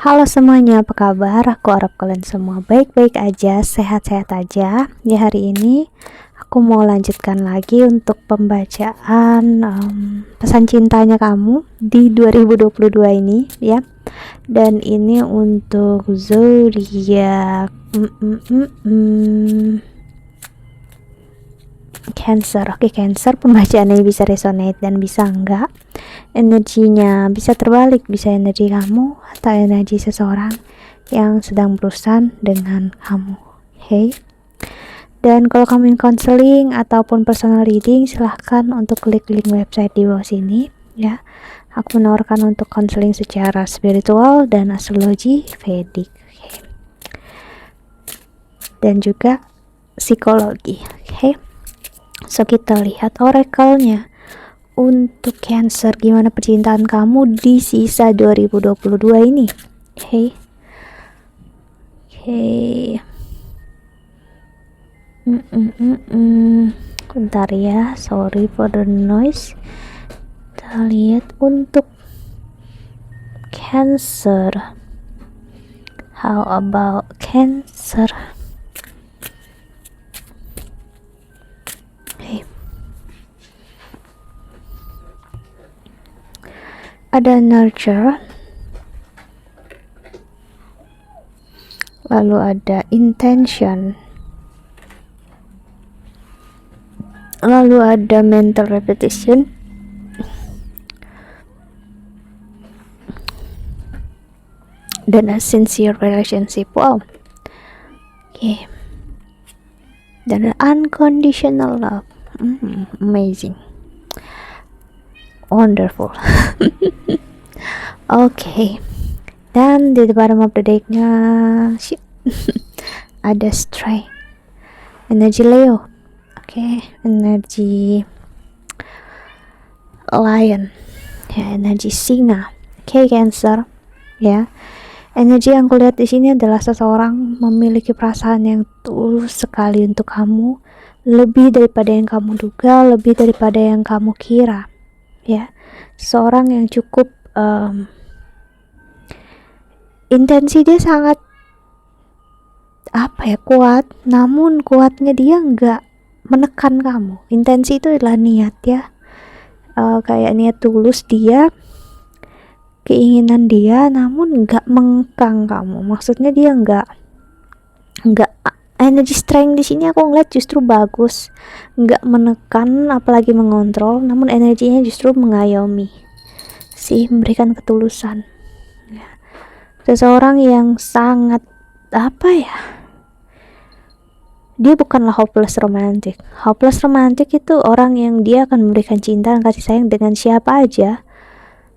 Halo semuanya, apa kabar? Aku harap kalian semua baik-baik aja, sehat-sehat aja. Di hari ini aku mau lanjutkan lagi untuk pembacaan pesan cintanya kamu di 2022 ini ya. Dan ini untuk zodiak Cancer. Oke, Cancer, pembacaannya bisa resonate dan bisa enggak. Energinya bisa terbalik, bisa energi kamu atau energi seseorang yang sedang berurusan dengan kamu. Oke. Dan kalau kamu ingin counseling ataupun personal reading, silahkan untuk klik link website di bawah sini ya. Aku menawarkan untuk counseling secara spiritual dan astrologi Vedic. Okay. Dan juga psikologi. Oke. So kita lihat oracle-nya untuk Cancer, gimana percintaan kamu di sisa 2022 ini. Oke. Bentar ya, sorry for the noise. Kita lihat untuk Cancer. How about Cancer? Ada nurture, lalu ada intention, lalu ada mental repetition, dan a sincere relationship. Wow. Okay. Dan ada unconditional love. Amazing, wonderful. Okay. Dan di bottom of the deck-nya ada Stray, energi Leo. Energi Lion ya, energi singa. Cancer ya. Energi yang kulihat di sini adalah seseorang memiliki perasaan yang tulus sekali untuk kamu, lebih daripada yang kamu duga, lebih daripada yang kamu kira ya. Seorang yang cukup intensi dia sangat kuat, namun kuatnya dia nggak menekan kamu. Intensi itu adalah niat ya, kayak niat tulus dia, keinginan dia, namun nggak mengekang kamu. Maksudnya dia nggak energi strength di sini aku ngeliat justru bagus, nggak menekan apalagi mengontrol, namun energinya justru mengayomi sih, memberikan ketulusan. Seseorang yang sangat dia bukanlah hopeless romantic. Hopeless romantic itu orang yang dia akan memberikan cinta dan kasih sayang dengan siapa aja,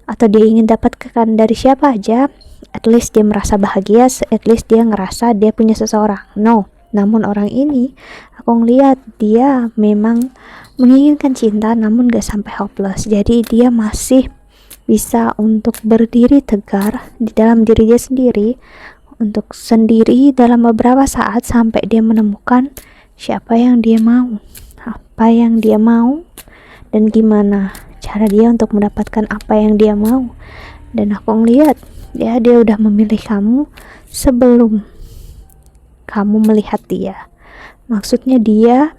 atau dia ingin dapatkan dari siapa aja, at least dia merasa bahagia, at least dia ngerasa dia punya seseorang. No, namun orang ini aku ngeliat dia memang menginginkan cinta namun gak sampai hopeless. Jadi dia masih bisa untuk berdiri tegar di dalam diri dia sendiri, untuk sendiri dalam beberapa saat sampai dia menemukan siapa yang dia mau, apa yang dia mau, dan gimana cara dia untuk mendapatkan apa yang dia mau. Dan aku ngeliat ya, dia udah memilih kamu sebelum kamu melihat dia. Maksudnya dia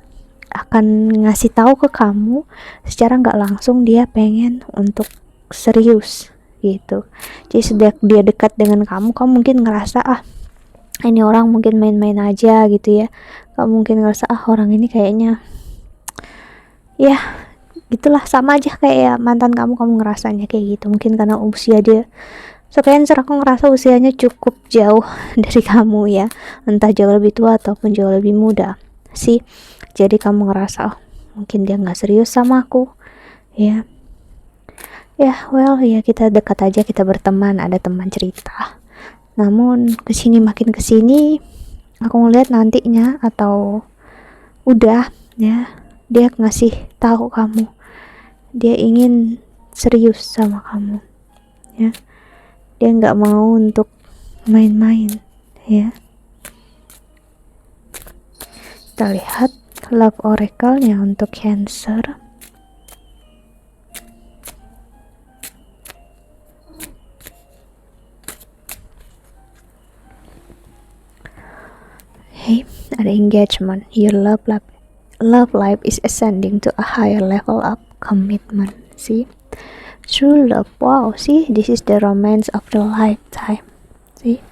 akan ngasih tahu ke kamu secara nggak langsung dia pengen untuk serius gitu. Jadi sejak dia dekat dengan kamu mungkin ngerasa ini orang mungkin main-main aja gitu ya. Kamu mungkin ngerasa orang ini kayaknya ya gitulah, sama aja kayak mantan kamu ngerasanya kayak gitu. Mungkin karena usia dia, so Cancer, aku ngerasa usianya cukup jauh dari kamu ya, entah jauh lebih tua ataupun jauh lebih muda sih. Jadi kamu ngerasa mungkin dia nggak serius sama aku ya. Kita dekat aja, kita berteman, ada teman cerita. Namun makin kesini aku ngeliat nantinya atau udah ya, dia ngasih tahu kamu dia ingin serius sama kamu ya. Dia nggak mau untuk main-main ya. Kita lihat love oracle-nya untuk Cancer. Hey, ada engagement. Your love life is ascending to a higher level of commitment. See, true love. Wow, see, this is the romance of the lifetime. See,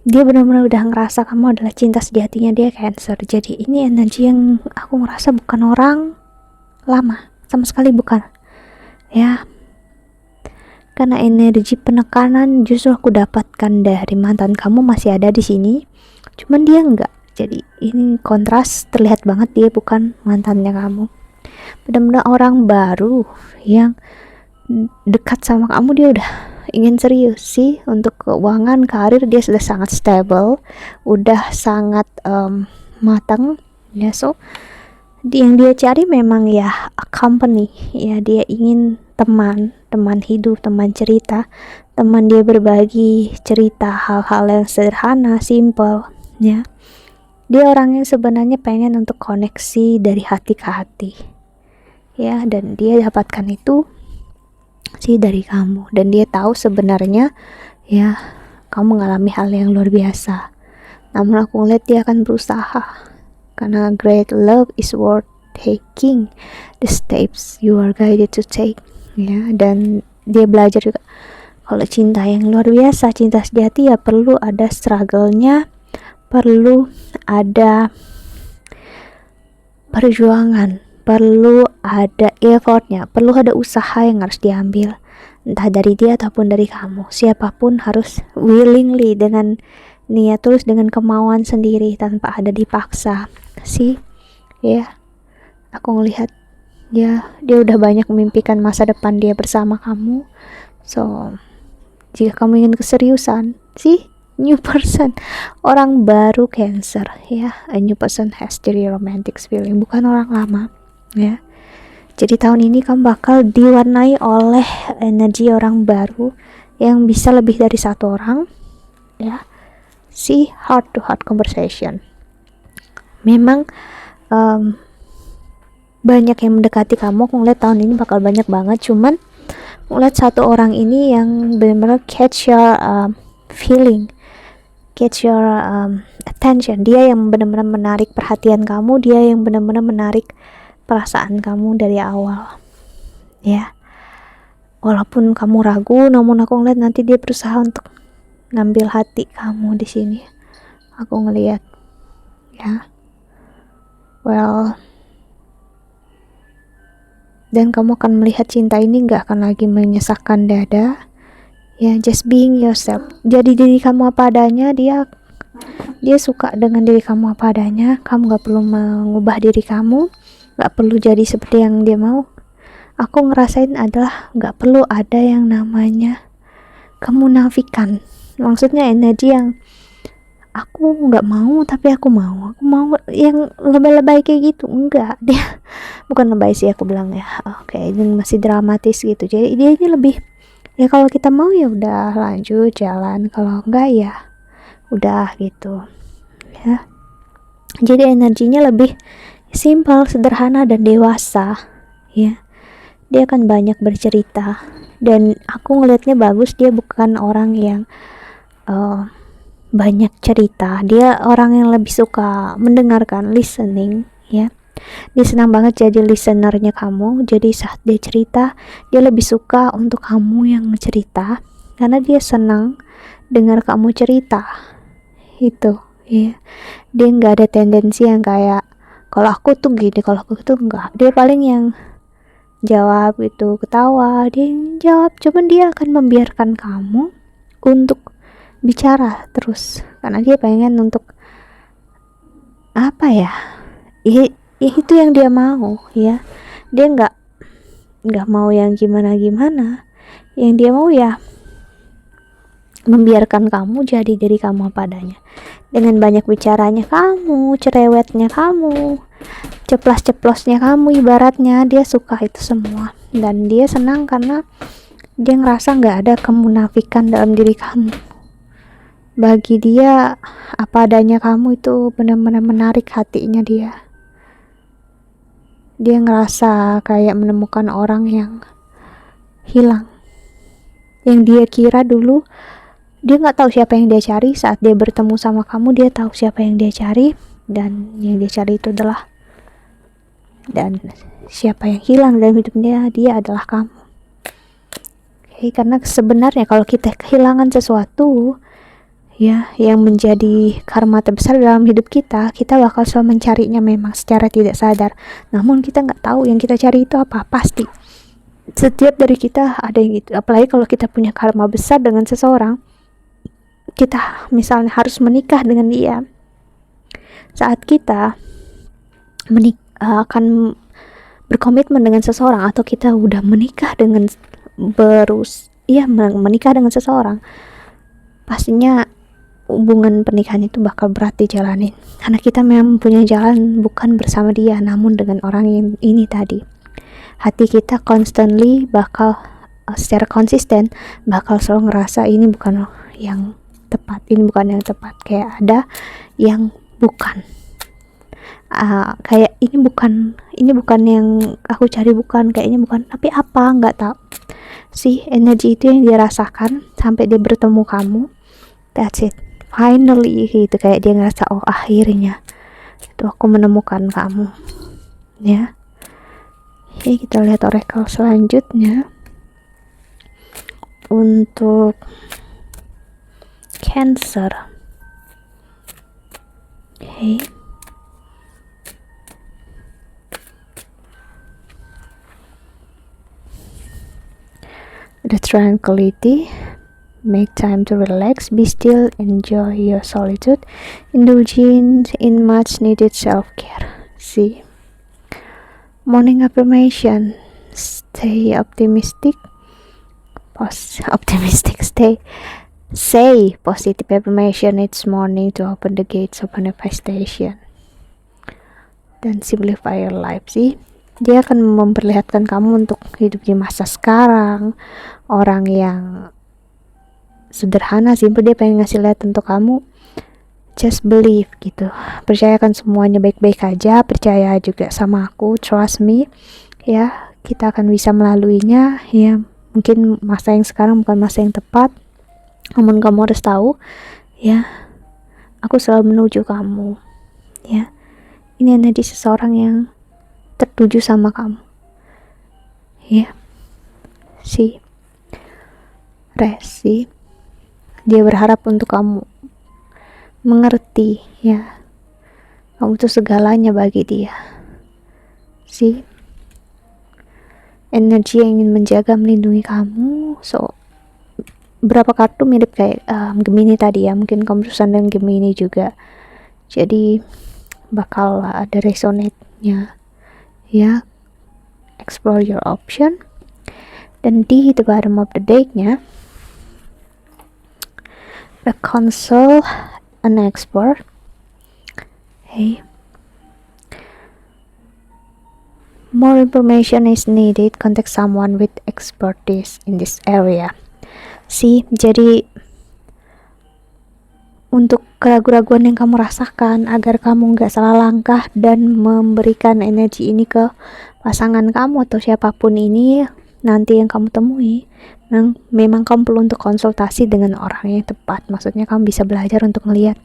dia benar-benar udah ngerasa kamu adalah cinta sejatinya dia, Cancer. Jadi ini energi yang aku ngerasa bukan orang lama, sama sekali bukan. Ya, karena energi penekanan justru aku dapatkan dari mantan kamu masih ada di sini, cuman dia enggak. Jadi ini kontras, terlihat banget dia bukan mantannya kamu. Benar-benar orang baru yang dekat sama kamu, dia udah ingin serius sih. Untuk keuangan, karir dia sudah sangat stable, udah sangat matang ya. So yang dia cari memang ya a company ya, dia ingin teman hidup, teman cerita, teman dia berbagi cerita hal-hal yang sederhana, simple ya. Dia orang yang sebenarnya pengen untuk koneksi dari hati ke hati ya, dan dia dapatkan itu sih dari kamu. Dan dia tahu sebenarnya ya kamu mengalami hal yang luar biasa, namun aku ngeliat dia akan berusaha, karena great love is worth taking the steps you are guided to take ya. Dan dia belajar juga kalau cinta yang luar biasa, cinta sejati ya perlu ada struggle-nya, perlu ada perjuangan, perlu ada effortnya, perlu ada usaha yang harus diambil, entah dari dia ataupun dari kamu. Siapapun harus willingly, dengan niat tulus, dengan kemauan sendiri, tanpa ada dipaksa sih ya. Aku ngelihat ya dia udah banyak memimpikan masa depan dia bersama kamu. So jika kamu ingin keseriusan sih, new person, orang baru Cancer ya, a new person has the romantic feeling, bukan orang lama ya. Jadi tahun ini kamu bakal diwarnai oleh energi orang baru yang bisa lebih dari satu orang ya. See, heart to heart conversation. Memang banyak yang mendekati kamu. Aku ngeliat tahun ini bakal banyak banget, cuman ngeliat satu orang ini yang benar-benar catch your feeling, catch your attention. Dia yang benar-benar menarik perhatian kamu, dia yang benar-benar menarik perasaan kamu dari awal ya. Walaupun kamu ragu, namun aku ngeliat nanti dia berusaha untuk ngambil hati kamu di sini. Aku ngeliat ya, well, dan kamu akan melihat cinta ini gak akan lagi menyesakkan dada ya. Just being yourself, jadi diri kamu apa adanya. Dia suka dengan diri kamu apa adanya. Kamu gak perlu mengubah diri kamu, gak perlu jadi seperti yang dia mau. Aku ngerasain adalah gak perlu ada yang namanya kemunafikan. Maksudnya energi yang aku gak mau tapi aku mau yang lebay-lebay kayak gitu. Enggak, dia bukan lebay sih aku bilang ya, oke, ini masih dramatis gitu. Jadi dia ini lebih ya, kalau kita mau ya udah lanjut jalan, kalau enggak ya udah gitu ya. Jadi energinya lebih simple, sederhana, dan dewasa ya. Dia akan banyak bercerita, dan aku ngelihatnya bagus. Dia bukan orang yang banyak cerita, dia orang yang lebih suka mendengarkan, listening ya. Dia senang banget jadi listenernya kamu. Jadi saat dia cerita, dia lebih suka untuk kamu yang cerita, karena dia senang dengar kamu cerita itu ya. Dia nggak ada tendensi yang kayak kalau aku tuh gini, kalau aku tuh enggak. Dia paling yang jawab itu, ketawa, dia yang jawab. Cuman dia akan membiarkan kamu untuk bicara terus, karena dia pengen untuk apa ya, itu yang dia mau ya. Dia nggak mau yang gimana. Yang dia mau ya membiarkan kamu jadi diri kamu apa adanya. Dengan banyak bicaranya kamu, cerewetnya kamu, ceplas-ceplosnya kamu, ibaratnya dia suka itu semua. Dan dia senang karena dia ngerasa gak ada kemunafikan dalam diri kamu. Bagi dia apa adanya kamu itu benar-benar menarik hatinya dia. Dia ngerasa kayak menemukan orang yang hilang, yang dia kira dulu Dia nggak tahu siapa yang dia cari. Saat dia bertemu sama kamu, dia tahu siapa yang dia cari, dan yang dia cari itu adalah, dan siapa yang hilang dalam hidupnya, dia adalah kamu. Karena sebenarnya kalau kita kehilangan sesuatu ya yang menjadi karma terbesar dalam hidup kita, kita bakal selalu mencarinya memang secara tidak sadar. Namun kita nggak tahu yang kita cari itu apa. Pasti setiap dari kita ada yang gitu. Apalagi kalau kita punya karma besar dengan seseorang, kita misalnya harus menikah dengan dia. Saat kita akan berkomitmen dengan seseorang, atau kita udah menikah dengan menikah dengan seseorang, pastinya hubungan pernikahan itu bakal berat dijalanin, karena kita memang punya jalan bukan bersama dia, namun dengan orang yang ini tadi. Hati kita constantly bakal secara konsisten bakal selalu ngerasa ini bukan yang tepat, ini bukan yang tepat, kayak ada yang bukan, kayak ini bukan yang aku cari, bukan, kayaknya bukan, tapi apa, nggak tahu sih. Energi itu yang dia rasakan sampai dia bertemu kamu, that's it, finally gitu, kayak dia ngerasa oh akhirnya itu aku menemukan kamu ya. Kita lihat oracle selanjutnya untuk Cancer. The tranquility, make time to relax, be still, enjoy your solitude, indulging in much needed self-care. See, morning affirmation, stay optimistic, say positive affirmation each morning to open the gates of manifestation, dan simplify your life. Sih, dia akan memperlihatkan kamu untuk hidup di masa sekarang, orang yang sederhana, simple. Dia pengen ngasih lihat untuk kamu, just believe gitu, percayakan semuanya baik-baik aja, percaya juga sama aku, trust me ya, kita akan bisa melaluinya ya. Mungkin masa yang sekarang bukan masa yang tepat, namun kamu harus tahu ya, aku selalu menuju kamu ya. Ini energi seseorang yang tertuju sama kamu ya. Si Resi, dia berharap untuk kamu mengerti ya, kamu itu segalanya bagi dia. Si energi yang ingin menjaga, melindungi kamu. So berapa kartu mirip kayak Gemini tadi ya, mungkin kamu berurusan dengan Gemini juga, jadi bakal ada resonate-nya ya. Explore your option. Dan di the bottom of the deck-nya, the console and explore. More information is needed, contact someone with expertise in this area. Jadi untuk keraguan-raguan yang kamu rasakan, agar kamu nggak salah langkah dan memberikan energi ini ke pasangan kamu atau siapapun ini nanti yang kamu temui, memang kamu perlu untuk konsultasi dengan orang yang tepat. Maksudnya kamu bisa belajar untuk melihat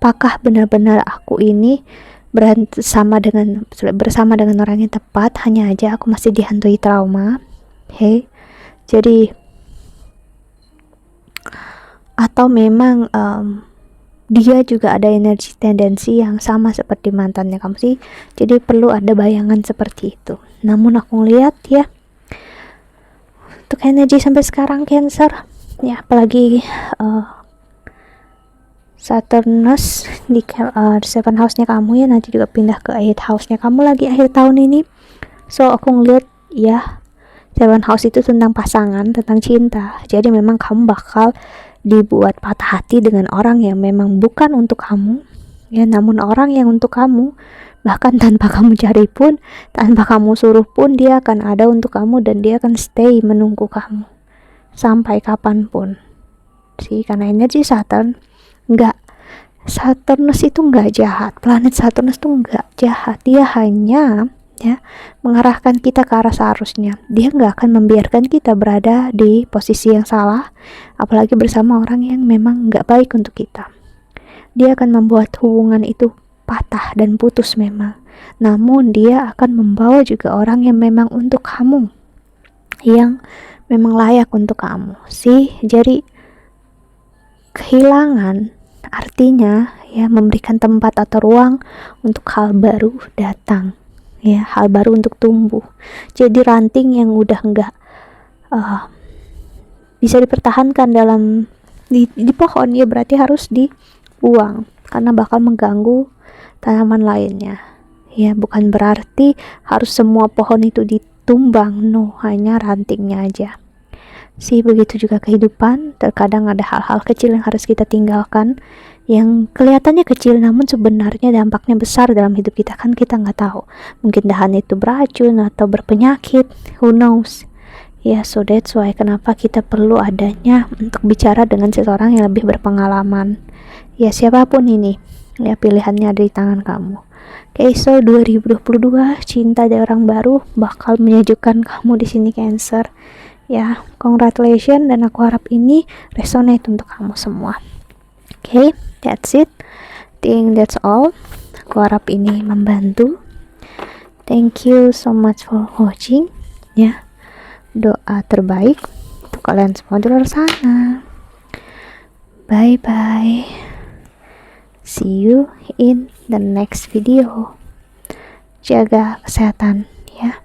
apakah benar-benar aku ini bersama dengan orang yang tepat, hanya aja aku masih dihantui trauma. Jadi atau memang dia juga ada energi tendensi yang sama seperti mantannya kamu sih. Jadi perlu ada bayangan seperti itu. Namun aku ngeliat ya, untuk energi sampai sekarang Cancer ya, apalagi Saturnus di 7 house-nya kamu ya, nanti juga pindah ke 8 house-nya kamu lagi akhir tahun ini. So aku ngeliat ya, 7 house itu tentang pasangan, tentang cinta. Jadi memang kamu bakal dibuat patah hati dengan orang yang memang bukan untuk kamu ya, namun orang yang untuk kamu, bahkan tanpa kamu cari pun, tanpa kamu suruh pun, dia akan ada untuk kamu dan dia akan stay menunggu kamu sampai kapanpun sih. Karena energi Saturn Saturnus itu nggak jahat, planet Saturnus itu nggak jahat, dia hanya ya, mengarahkan kita ke arah seharusnya. Dia nggak akan membiarkan kita berada di posisi yang salah, apalagi bersama orang yang memang nggak baik untuk kita. Dia akan membuat hubungan itu patah dan putus memang, namun dia akan membawa juga orang yang memang untuk kamu, yang memang layak untuk kamu sih. Jadi kehilangan artinya ya memberikan tempat atau ruang untuk hal baru datang, ya, hal baru untuk tumbuh. Jadi ranting yang udah enggak bisa dipertahankan di pohon, ya berarti harus dibuang karena bakal mengganggu tanaman lainnya. Ya, bukan berarti harus semua pohon itu ditumbang, no, hanya rantingnya aja. Sih begitu juga kehidupan, terkadang ada hal-hal kecil yang harus kita tinggalkan, yang kelihatannya kecil namun sebenarnya dampaknya besar dalam hidup kita, kan kita nggak tahu, mungkin dahan itu beracun atau berpenyakit, who knows ya. So that's why kenapa kita perlu adanya untuk bicara dengan seseorang yang lebih berpengalaman, ya siapapun ini, ya pilihannya ada di tangan kamu. Okay, so 2022 cinta dari orang baru bakal menyejukkan kamu di sini, Cancer. Ya, congratulations, dan aku harap ini resonate untuk kamu semua. Okay, that's it. Think that's all. Aku harap ini membantu. Thank you so much for watching. Ya, doa terbaik untuk kalian semua di luar sana. Bye bye. See you in the next video. Jaga kesehatan ya.